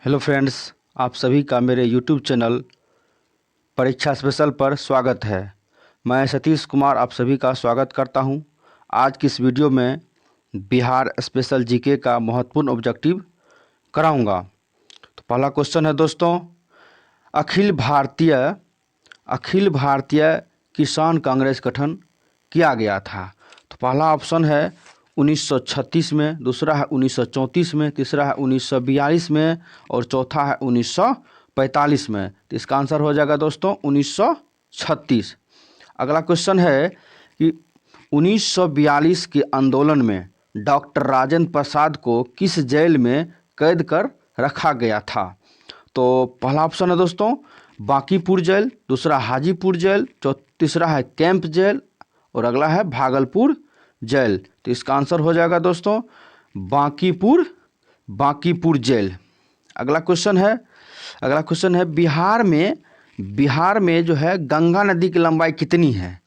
Hello friends, आप सभी का मेरे यूट्यूब चैनल परीक्षा स्पेशल पर स्वागत है। मैं सतीश कुमार आप सभी का स्वागत करता हूं। आज की इस वीडियो में बिहार स्पेशल जीके का महत्वपूर्ण ऑब्जेक्टिव कराऊंगा। तो पहला क्वेश्चन है दोस्तों, अखिल भारतीय किसान कांग्रेस गठन किया गया था। तो पहला ऑप्शन है 1936 में, दूसरा है 1934 में, तीसरा है 1942 में और चौथा है 1945 में। तो इसका आंसर हो जाएगा दोस्तों 1936। अगला क्वेश्चन है कि 1942 के आंदोलन में डॉक्टर राजेंद्र प्रसाद को किस जेल में कैद कर रखा गया था। तो पहला ऑप्शन है दोस्तों बांकीपुर जेल, दूसरा हाजीपुर जेल, तीसरा है कैंप जेल और अगला है भागलपुर जेल। तो इसका आंसर हो जाएगा दोस्तों बांकीपुर जेल। अगला क्वेश्चन है बिहार में जो है गंगा नदी की लंबाई कितनी है।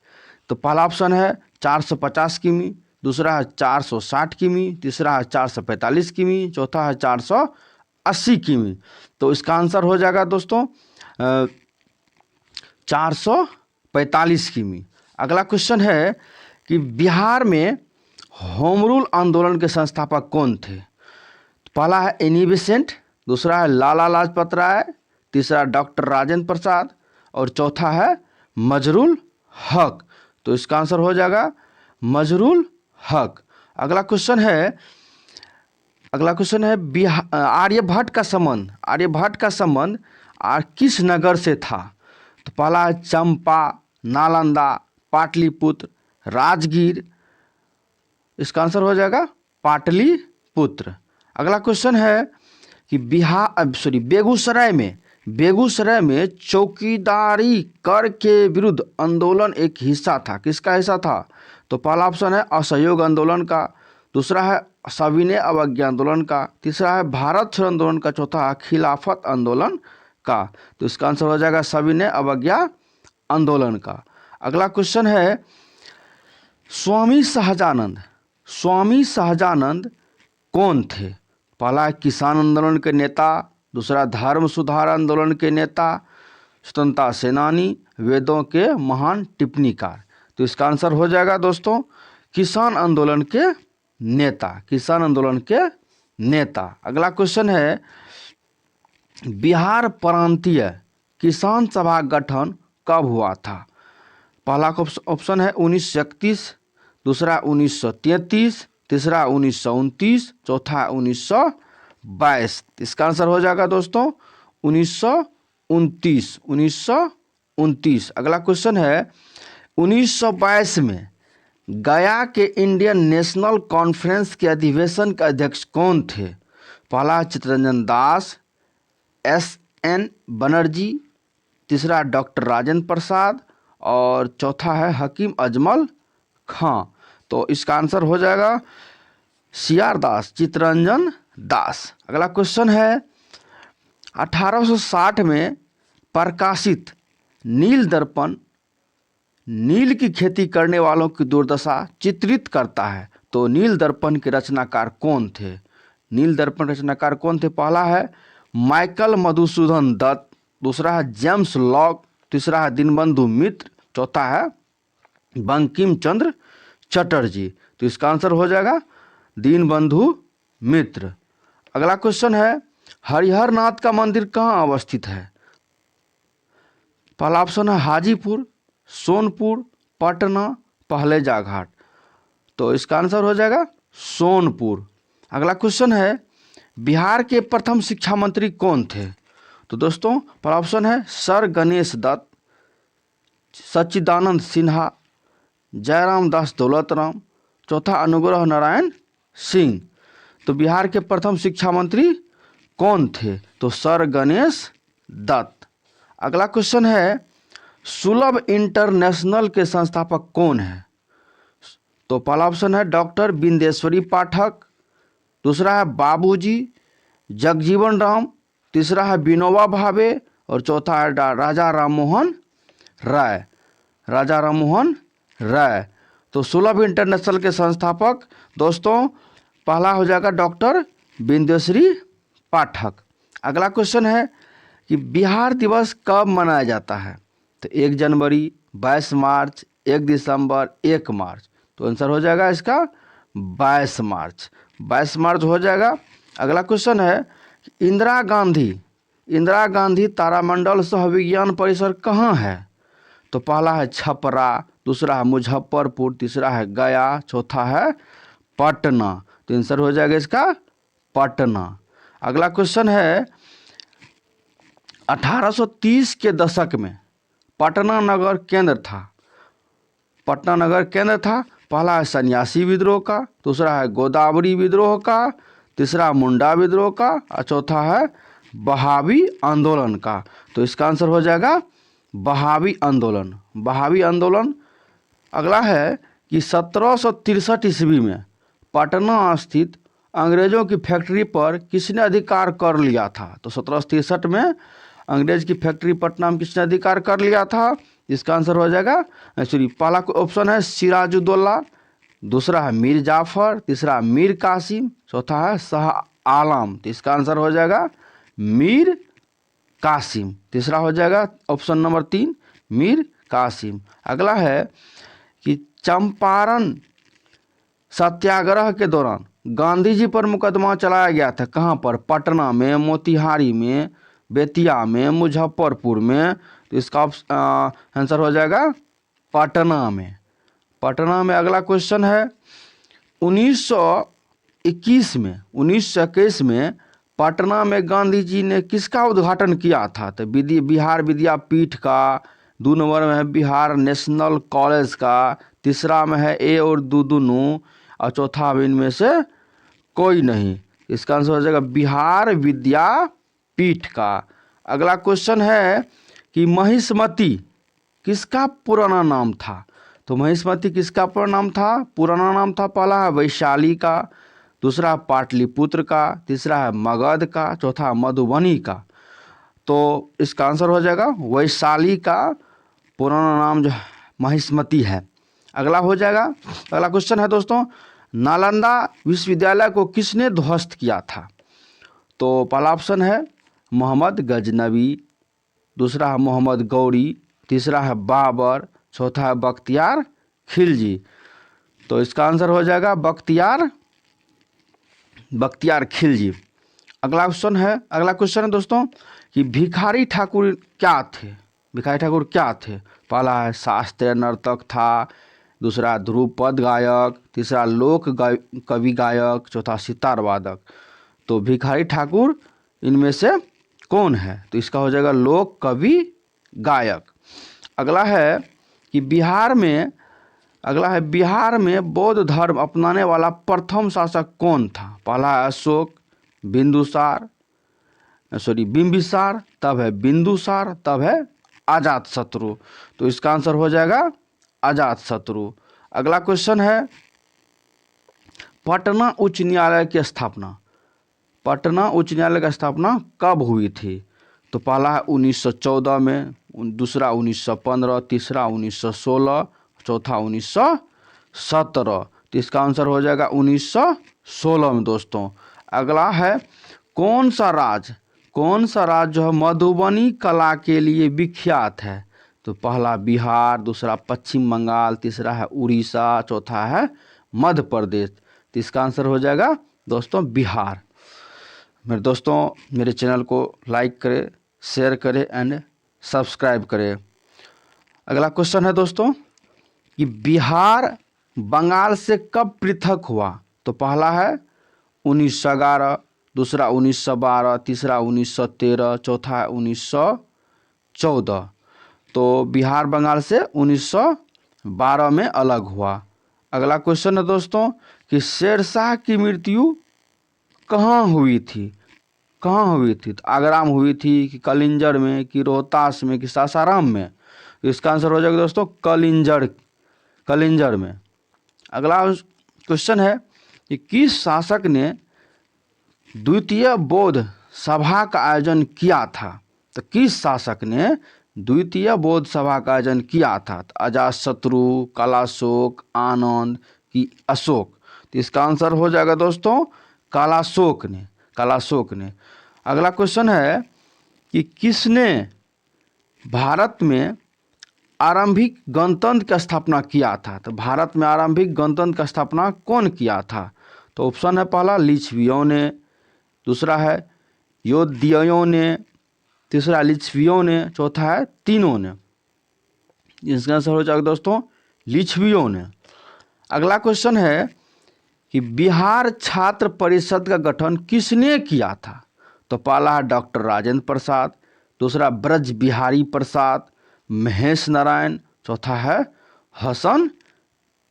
तो पहला ऑप्शन है 450 किमी, दूसरा है 460 किमी, तीसरा है 445 किमी, चौथा है 480 किमी। तो इसका आंसर हो जाएगा दोस्तों 445 किमी। अगला क्वेश्चन है कि बिहार में होम रूल आंदोलन के संस्थापक कौन थे। पहला है एनी बेसेंट, दूसरा है लाला लाजपत राय, तीसरा डॉक्टर राजेंद्र प्रसाद और चौथा है मजरूल हक। तो इसका आंसर हो जाएगा मजरूल हक। अगला क्वेश्चन है आर्यभट्ट का संबंध किस नगर से था। तो पहला है चंपा, नालंदा, पाटलिपुत्र, राजगीर। इसका आंसर हो जाएगा पाटलिपुत्र। अगला क्वेश्चन है कि बेगूसराय में चौकीदारी कर के विरुद्ध आंदोलन एक हिस्सा था। किसका हिस्सा था। तो पहला ऑप्शन है असहयोग आंदोलन का, दूसरा है सविनय अवज्ञा आंदोलन का, तीसरा है भारत छोड़ो आंदोलन का, चौथा है खिलाफत आंदोलन का। तो इसका आंसर हो जाएगा सविनय अवज्ञा आंदोलन का। अगला क्वेश्चन है स्वामी सहजानंद कौन थे। पहला है किसान आंदोलन के नेता, दूसरा धर्म सुधार आंदोलन के नेता, स्वतंत्रता सेनानी, वेदों के महान टिप्पणीकार। तो इसका आंसर हो जाएगा दोस्तों किसान आंदोलन के नेता। अगला क्वेश्चन है बिहार प्रांतीय किसान सभा गठन कब हुआ था। पहला ऑप्शन है 1931, दूसरा 1933, तीसरा 1929, चौथा 1922। इसका आंसर हो जाएगा दोस्तों 1929। अगला क्वेश्चन है 1922 में गया के इंडियन नेशनल कॉन्फ्रेंस के अधिवेशन के अध्यक्ष कौन थे। पहला चित्तरंजन दास, एस.एन. बनर्जी, तीसरा डॉक्टर राजेंद्र प्रसाद और चौथा है हकीम अजमल खां। तो इसका आंसर हो जाएगा सीआर दास, चित्तरंजन दास। अगला क्वेश्चन है 1860 में प्रकाशित नील दर्पण नील की खेती करने वालों की दुर्दशा चित्रित करता है। तो नील दर्पण के रचनाकार कौन थे। पहला है माइकल मधुसूदन दत्त, दूसरा है जेम्स लॉक, तीसरा है दीनबंधु मित्र, चौथा है बंकिम चंद्र चटर्जी। तो इसका आंसर हो जाएगा दीनबंधु मित्र। अगला क्वेश्चन है हरिहर नाथ का मंदिर कहाँ अवस्थित है। पहला ऑप्शन है हाजीपुर, सोनपुर, पटना, पहलेजा घाट। तो इसका आंसर हो जाएगा सोनपुर। अगला क्वेश्चन है बिहार के प्रथम शिक्षा मंत्री कौन थे। तो दोस्तों पहला ऑप्शन है सर गणेश दत्त, सच्चिदानंद सिन्हा, जयराम दास दौलतराम, चौथा अनुग्रह नारायण सिंह। तो बिहार के प्रथम शिक्षा मंत्री कौन थे। तो सर गणेश दत्त। अगला क्वेश्चन है सुलभ इंटरनेशनल के संस्थापक कौन है। तो पहला ऑप्शन है डॉक्टर बिंदेश्वरी पाठक, दूसरा है बाबूजी जगजीवन राम, तीसरा है विनोबा भावे और चौथा है राजा राममोहन राय। तो सुलभ इंटरनेशनल के संस्थापक दोस्तों पहला हो जाएगा डॉक्टर बिंदेश्वरी पाठक। अगला क्वेश्चन है कि बिहार दिवस कब मनाया जाता है? तो 1 जनवरी, 22 मार्च, 1 दिसंबर, 1 मार्च। तो आंसर हो जाएगा इसका 22 मार्च। 22 मार्च हो जाएगा। अगला क्वेश्चन है इंदिरा गांधी तारामंडल सह विज्ञान परिसर कहाँ है? तो पहला है छपरा, दूसरा है मुजफ्फरपुर, तीसरा है गया, चौथा है पटना। तो आंसर हो जाएगा इसका पटना। अगला क्वेश्चन है 1830 के दशक में पटना नगर केंद्र था। पटना नगर केंद्र था। पहला है सन्यासी विद्रोह का, दूसरा है गोदावरी विद्रोह का, तीसरा मुंडा विद्रोह का और चौथा है बहावी आंदोलन का। तो इसका आंसर हो जाएगा बहावी आंदोलन। बहावी आंदोलन। अगला है कि 1763 ईस्वी में पटना स्थित अंग्रेजों की फैक्ट्री पर किसने अधिकार कर लिया था? तो 1763 में अंग्रेज की फैक्ट्री पटना में किसने अधिकार कर लिया था? इसका आंसर हो जाएगा सॉरी, पहला ऑप्शन है सिराजुद्दौला, दूसरा है मीर जाफर, तीसरा मीर कासिम, चौथा है शाह आलम। तो इसका आंसर हो जाएगा मीर कासिम। तीसरा हो जाएगा ऑप्शन नंबर 3 मीर कासिम। अगला है कि चंपारण सत्याग्रह के दौरान गांधी जी पर मुकदमा चलाया गया था। कहाँ पर? पटना में, मोतिहारी में, बेतिया में, मुजफ्फरपुर में। तो इसका आंसर हो जाएगा पटना में। पटना में। अगला क्वेश्चन है 1921 में पटना में गांधी जी ने किसका उद्घाटन किया था? तो बिहार विद्यापीठ का, 2 नंबर में है बिहार नेशनल कॉलेज का, तीसरा में है ए और दुदुनु और चौथा इनमें से कोई नहीं। इसका आंसर हो जाएगा बिहार विद्यापीठ का। अगला क्वेश्चन है कि महिष्मती किसका पुराना नाम था? तो महिष्मती किसका पुराना नाम था? पहला है वैशाली का, दूसरा पाटलिपुत्र का, तीसरा है मगध का, चौथा मधुबनी का। तो इसका आंसर हो जाएगा वैशाली का पुराना नाम जो महिष्मती है। अगला हो जाएगा। अगला क्वेश्चन है दोस्तों नालंदा विश्वविद्यालय को किसने ध्वस्त किया था? तो पहला ऑप्शन है मोहम्मद गजनवी, दूसरा है मोहम्मद गौरी, तीसरा है बाबर, चौथा है बख्तियार खिलजी। तो इसका आंसर हो जाएगा बख्तियार खिलजी। अगला क्वेश्चन है दोस्तों कि भिखारी ठाकुर क्या थे? पहला है शास्त्रीय नर्तक था, दूसरा ध्रुपद गायक, तीसरा लोक कवि गायक, चौथा सितार वादक। तो भिखारी ठाकुर इनमें से कौन है? तो इसका हो जाएगा लोक कवि गायक। अगला है बिहार में बौद्ध धर्म अपनाने वाला प्रथम शासक कौन था? पहला है अशोक, बिंबिसार, तब है बिंदुसार, तब है अजातशत्रु। तो इसका आंसर हो जाएगा अजातशत्रु। अगला क्वेश्चन है पटना उच्च न्यायालय की स्थापना कब हुई थी? तो पहला है 1914 में, दूसरा 1915, तीसरा 1916, चौथा 1917। तो इसका आंसर हो जाएगा 1916 में दोस्तों। अगला है कौन सा राज्य जो है मधुबनी कला के लिए विख्यात है? तो पहला बिहार, दूसरा पश्चिम बंगाल, तीसरा है उड़ीसा, चौथा है मध्य प्रदेश। तो इसका आंसर हो जाएगा दोस्तों बिहार। मेरे दोस्तों मेरे चैनल को लाइक करें, शेयर करें एंड सब्सक्राइब करें। अगला क्वेश्चन है दोस्तों कि बिहार बंगाल से कब पृथक हुआ? तो पहला है 1911, दूसरा 1912, तीसरा 1913, चौथा है 1914। तो बिहार बंगाल से 1912 में अलग हुआ। अगला क्वेश्चन है दोस्तों कि शेरशाह की मृत्यु कहाँ हुई थी? तो आगरा में हुई थी कि कलिंजर में कि रोहतास में कि सासाराम में? तो इसका आंसर हो जाएगा दोस्तों कलिंजर में। अगला क्वेश्चन है कि किस शासक ने द्वितीय बौद्ध सभा का आयोजन किया था? तो किस शासक ने द्वितीय बौद्ध सभा का आयोजन किया था? तो अजातशत्रु, कालाशोक, आनंद कि अशोक? तो इसका आंसर हो जाएगा दोस्तों कालाशोक ने। अगला क्वेश्चन है कि किसने भारत में आरंभिक गणतंत्र की स्थापना किया था? तो भारत में आरंभिक गणतंत्र की स्थापना कौन किया था? तो ऑप्शन है पहला लिच्छवियों ने, दूसरा है योद्धियों ने, तीसरा लिच्छवियों ने, चौथा है तीनों ने। इसका आंसर हो जाएगा दोस्तों लिच्छवियों ने। अगला क्वेश्चन है कि बिहार छात्र परिषद का गठन किसने किया था? तो पहला है डॉक्टर राजेंद्र प्रसाद, दूसरा ब्रज बिहारी प्रसाद, महेश नारायण, चौथा है हसन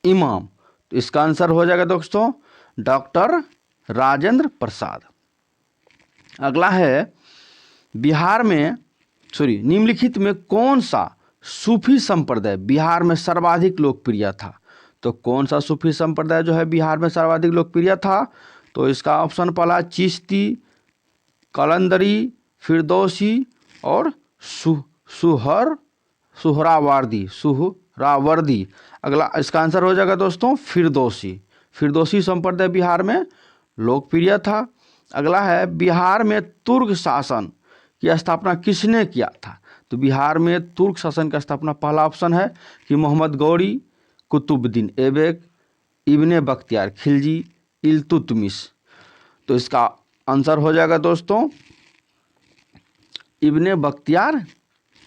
इमाम। तो इसका आंसर हो जाएगा दोस्तों डॉक्टर राजेंद्र प्रसाद। अगला है बिहार में निम्नलिखित में कौन सा सूफी संप्रदाय बिहार में सर्वाधिक लोकप्रिय था? तो कौन सा सूफी संप्रदाय जो है बिहार में सर्वाधिक लोकप्रिय था? तो इसका ऑप्शन पहला चिश्ती, कलंदरी, फिरदौसी और सुहरावर्दी। अगला इसका आंसर हो जाएगा दोस्तों फिरदौसी। फिरदौसी संप्रदाय बिहार में लोकप्रिय था। अगला है बिहार में तुर्क शासन की स्थापना किसने किया था? तो बिहार में तुर्क शासन की स्थापना पहला ऑप्शन है कि मोहम्मद गौरी, कुतुबुद्दीन ऐबक, इब्ने बख्तियार खिलजी, इल्तुतमिश। तो इसका आंसर हो जाएगा दोस्तों इब्ने बख्तियार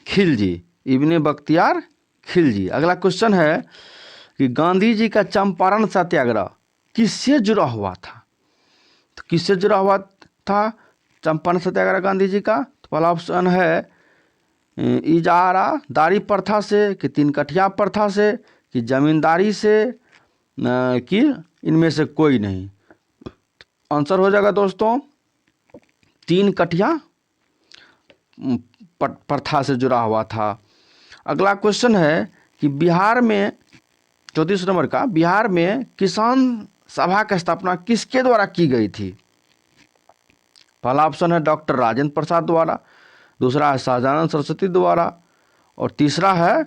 खिलजी, इब्ने बख्तियार खिलजी। अगला क्वेश्चन है कि गांधी जी का चंपारण सत्याग्रह किससे जुड़ा हुआ था? तो किससे जुड़ा हुआ था चंपारण सत्याग्रह गांधी जी का? तो पहला ऑप्शन है इजारादारी प्रथा से, कि तीन कठिया प्रथा से, कि जमींदारी से, कि इनमें से कोई नहीं। आंसर हो जाएगा दोस्तों तीन कठिया प्रथा से जुड़ा हुआ था। अगला क्वेश्चन है कि बिहार में 34 नंबर का, बिहार में किसान सभा की स्थापना किसके द्वारा की गई थी? पहला ऑप्शन है डॉक्टर राजेंद्र प्रसाद द्वारा, दूसरा है शाहजानंद सरस्वती द्वारा, और तीसरा है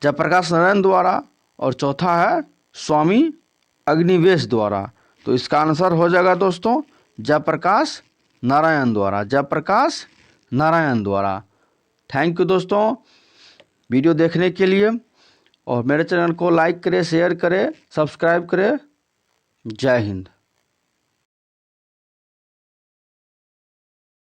जयप्रकाश नारायण द्वारा, और चौथा है स्वामी अग्निवेश द्वारा। तो इसका आंसर हो जाएगा दोस्तों जयप्रकाश नारायण द्वारा, जयप्रकाश नारायण द्वारा। थैंक यू दोस्तों वीडियो देखने के लिए, और मेरे चैनल को लाइक करें, शेयर करें, सब्सक्राइब करें। जय हिंद।